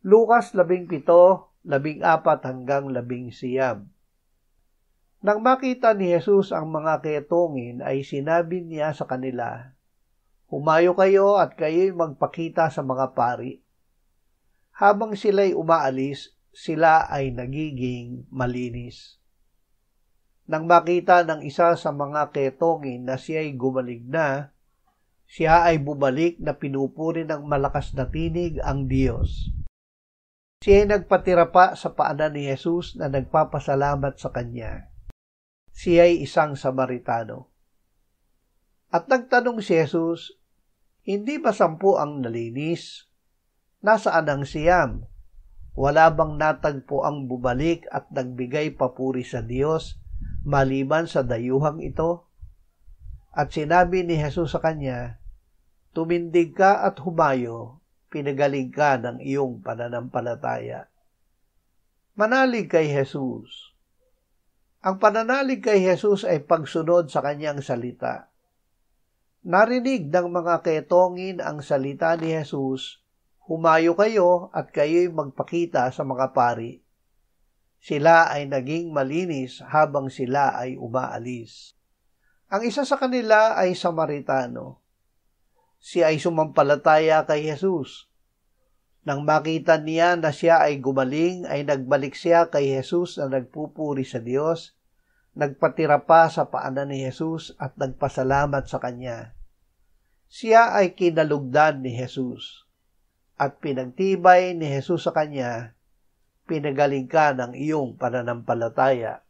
Lucas 17:14-19. Nang makita ni Jesus ang mga ketongin ay sinabi niya sa kanila, "Humayo kayo at kayo'y magpakita sa mga pari." Habang sila'y umaalis, sila ay nagiging malinis. Nang makita ng isa sa mga ketongin na siya'y gumaling na, siya ay bumalik na pinupuri ng malakas na tinig ang Diyos. Siya ay nagpatira pa sa paanan ni Jesus na nagpapasalamat sa kanya. Siya ay isang Samaritano. At nagtanong si Jesus, "Hindi ba 10 ang nalinis? Nasaan ang siyam? Wala bang natagpo ang bumalik at nagbigay papuri sa Diyos maliban sa dayuhang ito?" At sinabi ni Jesus sa kanya, "Tumindig ka at humayo, pinagaling ka ng iyong pananampalataya." Manalig kay Jesus. Ang pananalig kay Jesus ay pagsunod sa kanyang salita. Narinig ng mga ketongin ang salita ni Jesus, "Humayo kayo at kayo'y magpakita sa mga pari." Sila ay naging malinis habang sila ay umaalis. Ang isa sa kanila ay Samaritano. Siya ay sumampalataya kay Jesus. Nang makita niya na siya ay gumaling, ay nagbalik siya kay Jesus na nagpupuri sa Diyos, nagpatira pa sa paanan ni Jesus at nagpasalamat sa kanya. Siya ay kinalugdan ni Jesus at pinagtibay ni Jesus sa kanya, "Pinagaling ka ng iyong pananampalataya."